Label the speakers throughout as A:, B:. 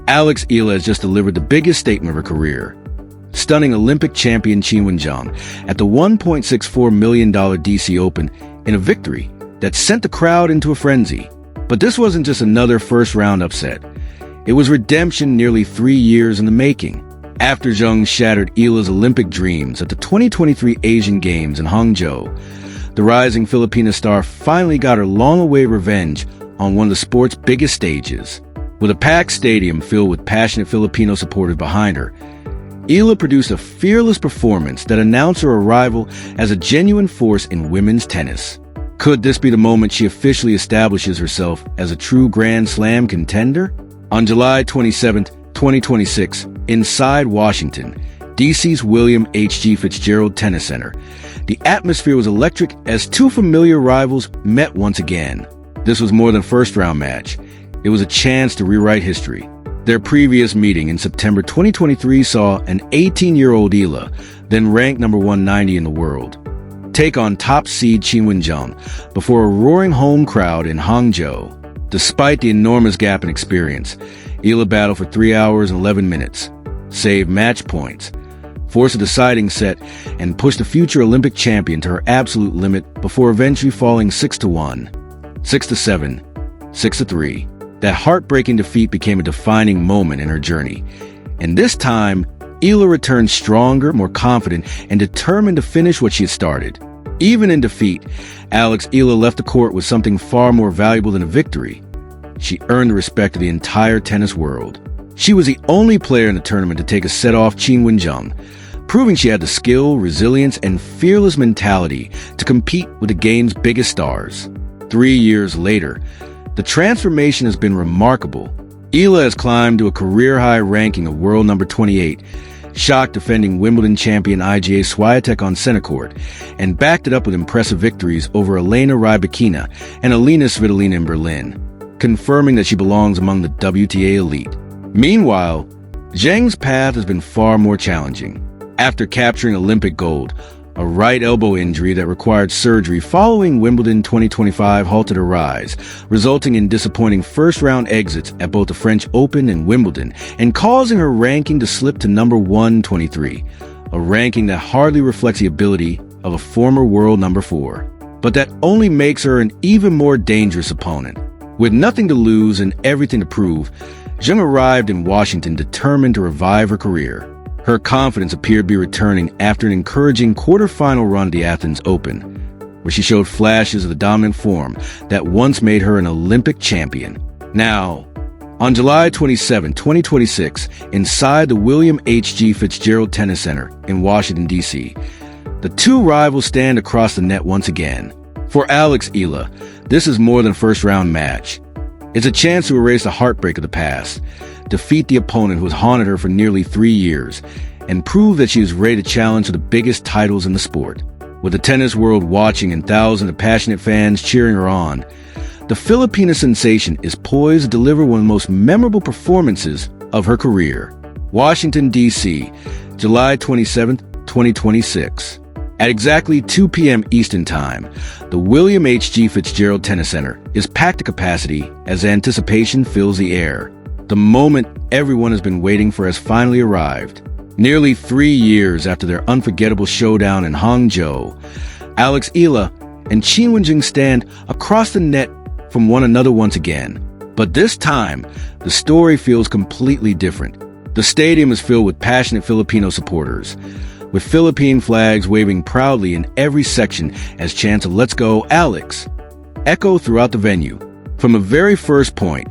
A: Eala has just delivered the biggest statement of her career, stunning Olympic champion Qinwen Zheng at the $1.64 million DC Open in a victory that sent the crowd into a frenzy. But this wasn't just another first-round upset. It was redemption nearly 3 years in the making. After Zheng shattered Eala's Olympic dreams at the 2023 Asian Games in Hangzhou, the rising Filipino star finally got her long-awaited revenge on one of the sport's biggest stages. With a packed stadium filled with passionate Filipino supporters behind her, Eala produced a fearless performance that announced her arrival as a genuine force in women's tennis. Could this be the moment she officially establishes herself as a true Grand Slam contender? On July 27, 2026, inside Washington, D.C.'s William H.G. Fitzgerald Tennis Center, the atmosphere was electric as two familiar rivals met once again. This was more than a first-round match. It was a chance to rewrite history. Their previous meeting in September 2023 saw an 18-year-old Eala, then ranked number 190 in the world, take on top seed Qinwen Zheng before a roaring home crowd in Hangzhou. Despite the enormous gap in experience, Eala battled for 3 hours and 11 minutes, saved match points, forced a deciding set, and pushed the future Olympic champion to her absolute limit before eventually falling 6-1, 6-7, 6-3. That heartbreaking defeat became a defining moment in her journey. And this time, Eala returned stronger, more confident, and determined to finish what she had started. Even in defeat, Eala left the court with something far more valuable than a victory. She earned the respect of the entire tennis world. She was the only player in the tournament to take a set off Qinwen Zheng, proving she had the skill, resilience, and fearless mentality to compete with the game's biggest stars. 3 years later, the transformation has been remarkable. Eala has climbed to a career-high ranking of world number 28, shocked defending Wimbledon champion Iga Swiatek on center court, and backed it up with impressive victories over Elena Rybakina and Alina Svitolina in Berlin, confirming that she belongs among the WTA elite. Meanwhile, Zheng's path has been far more challenging. After capturing Olympic gold, a right elbow injury that required surgery following Wimbledon 2025 halted her rise, resulting in disappointing first-round exits at both the French Open and Wimbledon, and causing her ranking to slip to number 123, a ranking that hardly reflects the ability of a former world number 4. But that only makes her an even more dangerous opponent. With nothing to lose and everything to prove, Zheng arrived in Washington determined to revive her career. Her confidence appeared to be returning after an encouraging quarterfinal run at the Athens Open, where she showed flashes of the dominant form that once made her an Olympic champion. Now, on July 27, 2026, inside the William H.G. Fitzgerald Tennis Center in Washington, D.C., the two rivals stand across the net once again. For Eala, this is more than a first-round match. It's a chance to erase the heartbreak of the past, defeat the opponent who has haunted her for nearly 3 years, and prove that she is ready to challenge for the biggest titles in the sport. With the tennis world watching and thousands of passionate fans cheering her on, the Filipino sensation is poised to deliver one of the most memorable performances of her career. Washington, D.C., July 27, 2026. At exactly 2 p.m. Eastern Time, the William H.G. Fitzgerald Tennis Center is packed to capacity as anticipation fills the air. The moment everyone has been waiting for has finally arrived. Nearly 3 years after their unforgettable showdown in Hangzhou, Eala and Qinwen Zheng stand across the net from one another once again. But this time, the story feels completely different. The stadium is filled with passionate Filipino supporters, with Philippine flags waving proudly in every section as chants of "Let's go, Alex" echo throughout the venue. From the very first point,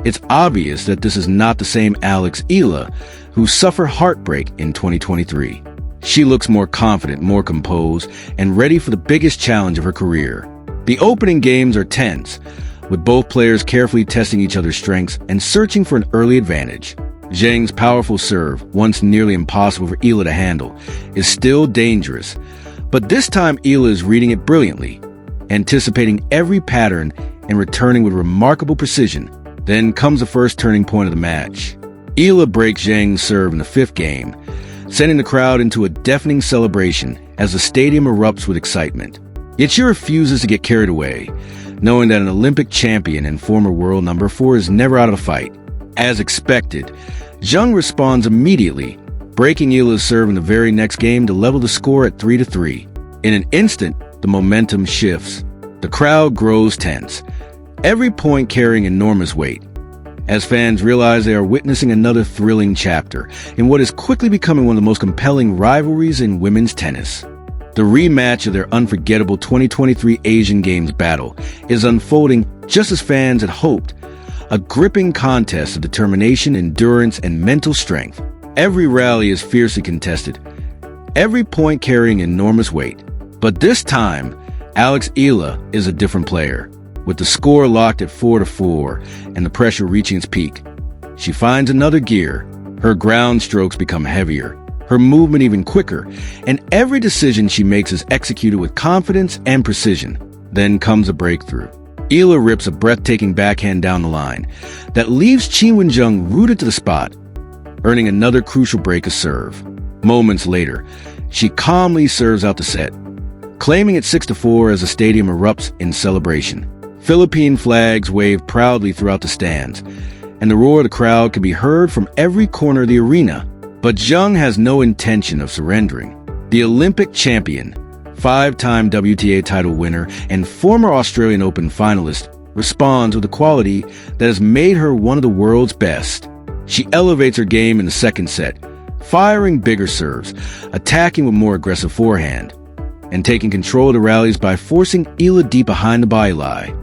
A: it's obvious that this is not the same Eala who suffered heartbreak in 2023. She looks more confident, more composed, and ready for the biggest challenge of her career. The opening games are tense, with both players carefully testing each other's strengths and searching for an early advantage. Zheng's powerful serve, once nearly impossible for Eala to handle, is still dangerous, but this time Eala is reading it brilliantly, anticipating every pattern and returning with remarkable precision. Then comes the first turning point of the match. Eala breaks Zheng's serve in the 5th game, sending the crowd into a deafening celebration as the stadium erupts with excitement. Yet she refuses to get carried away, knowing that an Olympic champion and former world number 4 is never out of the fight. As expected, Zheng responds immediately, breaking Eala's serve in the very next game to level the score at 3-3. In an instant, the momentum shifts. The crowd grows tense, every point carrying enormous weight, as fans realize they are witnessing another thrilling chapter in what is quickly becoming one of the most compelling rivalries in women's tennis. The rematch of their unforgettable 2023 Asian Games battle is unfolding just as fans had hoped, a gripping contest of determination, endurance, and mental strength. Every rally is fiercely contested, every point carrying enormous weight. But this time, Eala is a different player. With the score locked at 4-4 and the pressure reaching its peak, she finds another gear. Her ground strokes become heavier, her movement even quicker, and every decision she makes is executed with confidence and precision. Then comes a breakthrough. Eala rips a breathtaking backhand down the line that leaves Qinwen Zheng rooted to the spot, earning another crucial break of serve. Moments later, she calmly serves out the set, claiming it 6-4 as the stadium erupts in celebration. Philippine flags wave proudly throughout the stands, and the roar of the crowd can be heard from every corner of the arena. But Zheng has no intention of surrendering. The Olympic champion, 5-time WTA title winner, and former Australian Open finalist responds with a quality that has made her one of the world's best. She elevates her game in the second set, firing bigger serves, attacking with more aggressive forehand, and taking control of the rallies by forcing Eala deep behind the byline.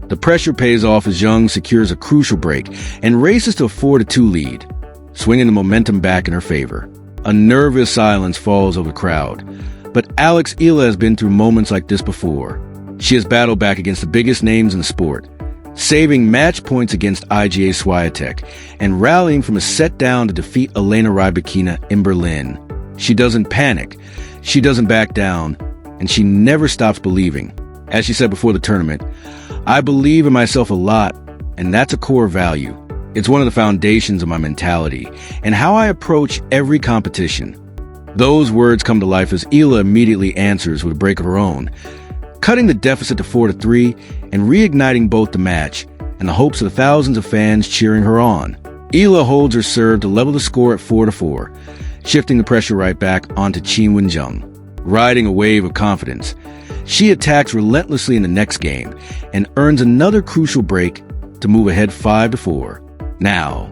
A: The pressure pays off as Zheng secures a crucial break and races to a 4-2 lead, swinging the momentum back in her favor. A nervous silence falls over the crowd, but Eala has been through moments like this before. She has battled back against the biggest names in the sport, saving match points against Iga Swiatek and rallying from a set down to defeat Elena Rybakina in Berlin. She doesn't panic, she doesn't back down, and she never stops believing. As she said before the tournament, "I believe in myself a lot, and that's a core value. It's one of the foundations of my mentality and how I approach every competition." Those words come to life as Eala immediately answers with a break of her own, cutting the deficit to 4-3 and reigniting both the match and the hopes of the thousands of fans cheering her on. Eala holds her serve to level the score at 4-4, shifting the pressure right back onto Qinwen Zheng. Riding a wave of confidence, she attacks relentlessly in the next game and earns another crucial break to move ahead 5-4. Now,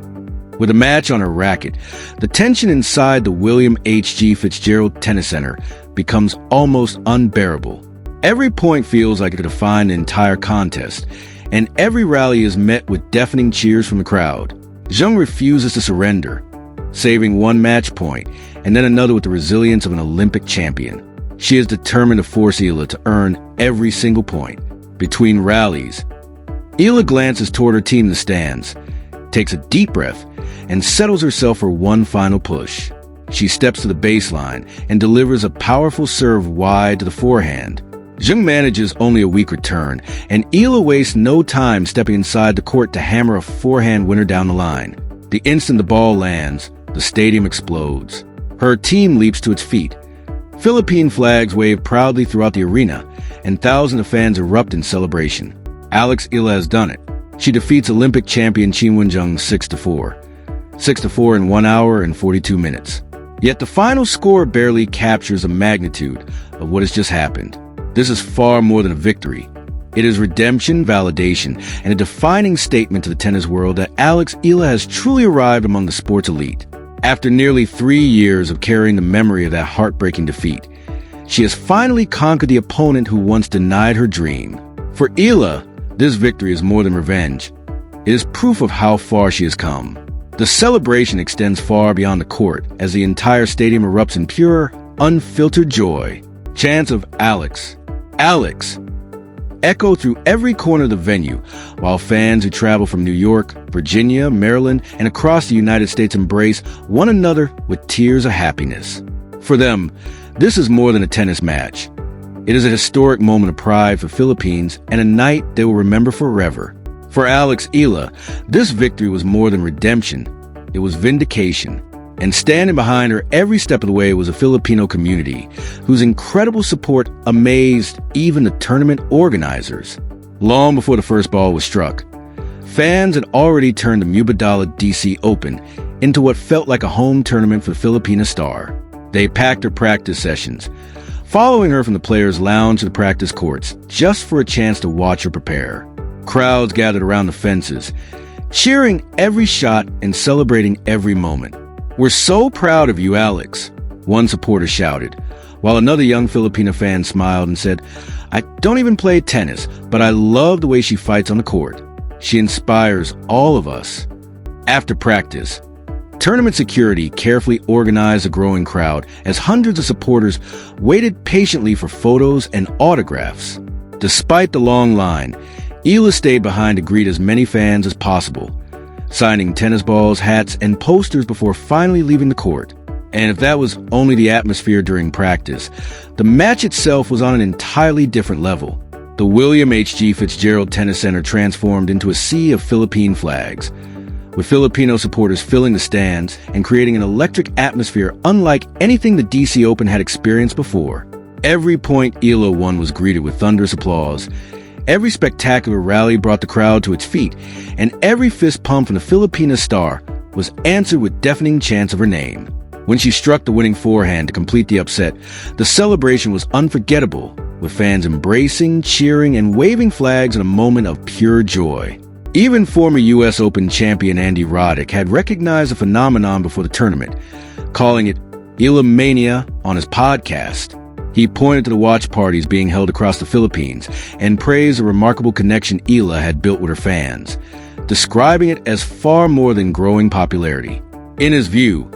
A: with a match on her racket, the tension inside the William H.G. Fitzgerald Tennis Center becomes almost unbearable. Every point feels like it could define the entire contest, and every rally is met with deafening cheers from the crowd. Zheng refuses to surrender, saving one match point and then another with the resilience of an Olympic champion. She is determined to force Eala to earn every single point. Between rallies, Eala glances toward her team in the stands, takes a deep breath, and settles herself for one final push. She steps to the baseline and delivers a powerful serve wide to the forehand. Zheng manages only a weak return, and Eala wastes no time stepping inside the court to hammer a forehand winner down the line. The instant the ball lands, the stadium explodes. Her team leaps to its feet. Philippine flags wave proudly throughout the arena, and thousands of fans erupt in celebration. Eala has done it. She defeats Olympic champion Qinwen Zheng 6-4. 6-4 in 1 hour and 42 minutes. Yet the final score barely captures the magnitude of what has just happened. This is far more than a victory. It is redemption, validation, and a defining statement to the tennis world that Eala has truly arrived among the sport's elite. After nearly 3 years of carrying the memory of that heartbreaking defeat, she has finally conquered the opponent who once denied her dream. For Eala, this victory is more than revenge. It is proof of how far she has come. The celebration extends far beyond the court as the entire stadium erupts in pure, unfiltered joy. Chants of "Alex, Alex" echo through every corner of the venue, while fans who travel from New York, Virginia, Maryland, and across the United States embrace one another with tears of happiness. For them, this is more than a tennis match. It is a historic moment of pride for Philippines and a night they will remember forever. For Eala, this victory was more than redemption. It was vindication. And standing behind her every step of the way was a Filipino community whose incredible support amazed even the tournament organizers. Long before the first ball was struck, Fans had already turned the Mubadala DC Open into what felt like a home tournament for the Filipino star. They packed her practice sessions, following her from the players' lounge to the practice courts just for a chance to watch her prepare. Crowds gathered around the fences, cheering every shot and celebrating every moment. "We're so proud of you, Alex," one supporter shouted, while another young Filipino fan smiled and said, "I don't even play tennis, but I love the way she fights on the court. She inspires all of us." After practice, tournament security carefully organized a growing crowd as hundreds of supporters waited patiently for photos and autographs. Despite the long line, Eala stayed behind to greet as many fans as possible, signing tennis balls, hats, and posters before finally leaving the court. And if that was only the atmosphere during practice, the match itself was on an entirely different level. The William H.G. Fitzgerald Tennis Center transformed into a sea of Philippine flags, with Filipino supporters filling the stands and creating an electric atmosphere unlike anything the DC Open had experienced before. Every point Eala won was greeted with thunderous applause. Every spectacular rally brought the crowd to its feet, and every fist pump from the Filipina star was answered with deafening chants of her name. When she struck the winning forehand to complete the upset, the celebration was unforgettable, with fans embracing, cheering, and waving flags in a moment of pure joy. Even former U.S. Open champion Andy Roddick had recognized the phenomenon before the tournament, calling it Eala Mania on his podcast. He pointed to the watch parties being held across the Philippines and praised the remarkable connection Eala had built with her fans, describing it as far more than growing popularity. In his view,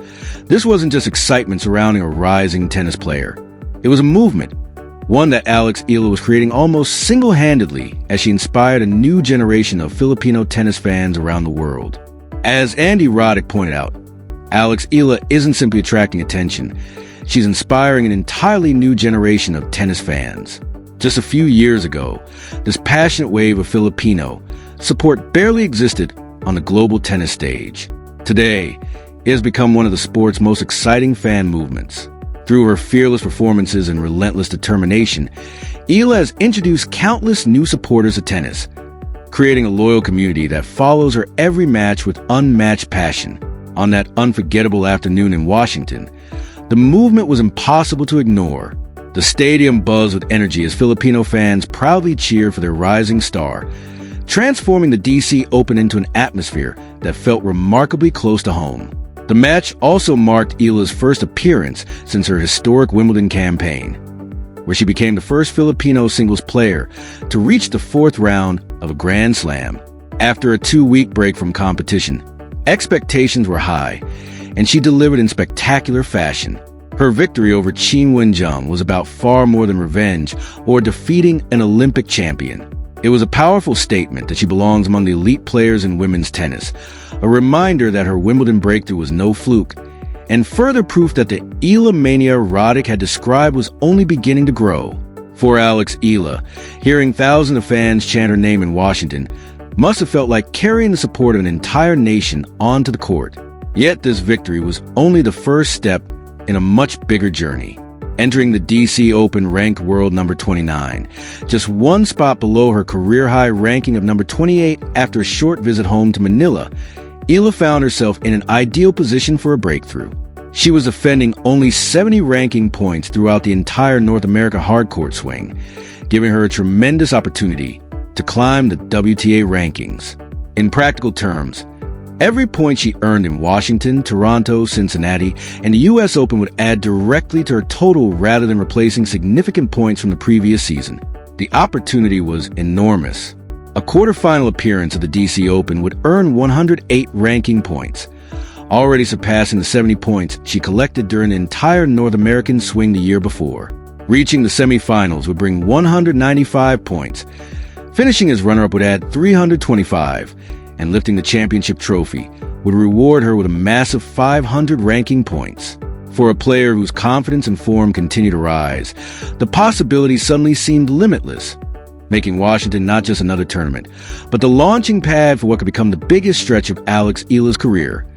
A: this wasn't just excitement surrounding a rising tennis player. It was a movement, one that Alex Eala was creating almost single-handedly as she inspired a new generation of Filipino tennis fans around the world. As Andy Roddick pointed out, Alex Eala isn't simply attracting attention. She's inspiring an entirely new generation of tennis fans. Just a few years ago, this passionate wave of Filipino support barely existed on the global tennis stage. Today, it has become one of the sport's most exciting fan movements. Through her fearless performances and relentless determination, Eala has introduced countless new supporters to tennis, creating a loyal community that follows her every match with unmatched passion. On that unforgettable afternoon in Washington, the movement was impossible to ignore. The stadium buzzed with energy as Filipino fans proudly cheered for their rising star, transforming the DC Open into an atmosphere that felt remarkably close to home. The match also marked Eala's first appearance since her historic Wimbledon campaign, where she became the first Filipino singles player to reach the fourth round of a Grand Slam. After a 2-week break from competition, expectations were high, and she delivered in spectacular fashion. Her victory over Qinwen Zheng was about far more than revenge or defeating an Olympic champion. It was a powerful statement that she belongs among the elite players in women's tennis, a reminder that her Wimbledon breakthrough was no fluke, and further proof that the Eala Mania Roddick had described was only beginning to grow. For Alex Eala, hearing thousands of fans chant her name in Washington must have felt like carrying the support of an entire nation onto the court. Yet this victory was only the first step in a much bigger journey. Entering the DC Open ranked world number 29, just one spot below her career-high ranking of number 28 after a short visit home to Manila, Eala found herself in an ideal position for a breakthrough. She was defending only 70 ranking points throughout the entire North America hardcourt swing, giving her a tremendous opportunity to climb the WTA rankings. In practical terms, every point she earned in Washington, Toronto, Cincinnati, and the U.S. Open would add directly to her total rather than replacing significant points from the previous season. The opportunity was enormous. A quarterfinal appearance at the DC Open would earn 108 ranking points, already surpassing the 70 points she collected during the entire North American swing the year before. Reaching the semifinals would bring 195 points. Finishing as runner-up would add 325, and lifting the championship trophy would reward her with a massive 500 ranking points. For a player whose confidence and form continue to rise, the possibilities suddenly seemed limitless, making Washington not just another tournament, but the launching pad for what could become the biggest stretch of Alex Eala's career.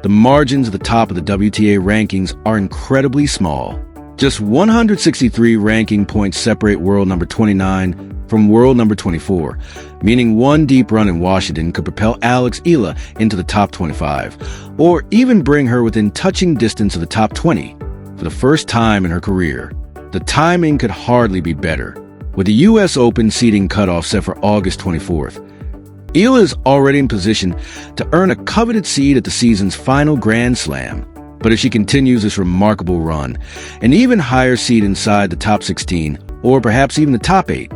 A: The margins at the top of the WTA rankings are incredibly small. Just 163 ranking points separate world number 29 from world number 24, meaning one deep run in Washington could propel Eala into the top 25, or even bring her within touching distance of the top 20 for the first time in her career. The timing could hardly be better. With the U.S. Open seeding cutoff set for August 24th, Eala is already in position to earn a coveted seed at the season's final Grand Slam. But if she continues this remarkable run, an even higher seed inside the top 16, or perhaps even the top 8,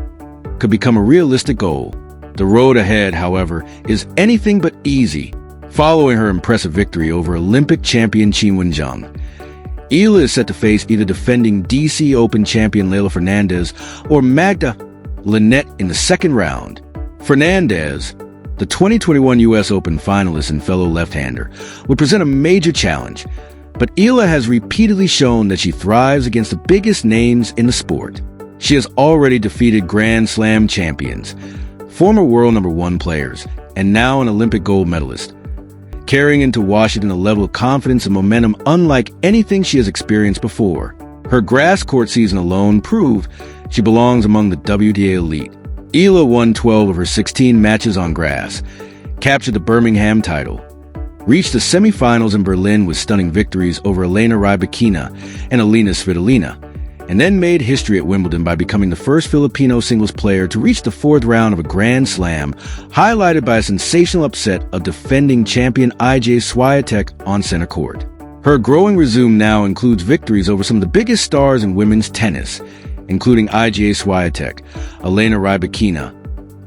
A: could become a realistic goal. The road ahead, however, is anything but easy. Following her impressive victory over Olympic champion Qinwen Zheng, Eala is set to face either defending DC Open champion Leylah Fernandez or Magda Linette in the second round. Fernandez, the 2021 U.S. Open finalist and fellow left-hander, would present a major challenge, but Eala has repeatedly shown that she thrives against the biggest names in the sport. She has already defeated Grand Slam champions, former world number 1 players, and now an Olympic gold medalist, carrying into Washington a level of confidence and momentum unlike anything she has experienced before. Her grass court season alone proved she belongs among the WTA elite. Eala won 12 of her 16 matches on grass, captured the Birmingham title, reached the semifinals in Berlin with stunning victories over Elena Rybakina and Alina Svitolina, and then made history at Wimbledon by becoming the first Filipino singles player to reach the 4th round of a Grand Slam, highlighted by a sensational upset of defending champion IJ Swiatek on center court. Her growing resume now includes victories over some of the biggest stars in women's tennis, including IJ Swiatek, Elena Rybakina,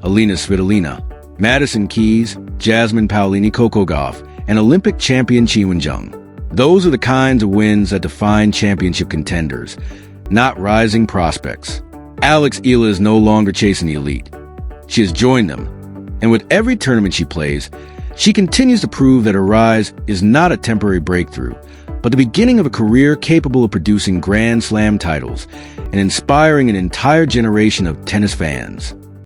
A: Alina Svitolina, Madison Keys, Jasmine Paolini Coco Gauff, and Olympic champion Qinwen Zheng. Those are the kinds of wins that define championship contenders, not rising prospects. Eala is no longer chasing the elite. She has joined them, and with every tournament she plays, she continues to prove that her rise is not a temporary breakthrough, but the beginning of a career capable of producing Grand Slam titles and inspiring an entire generation of tennis fans.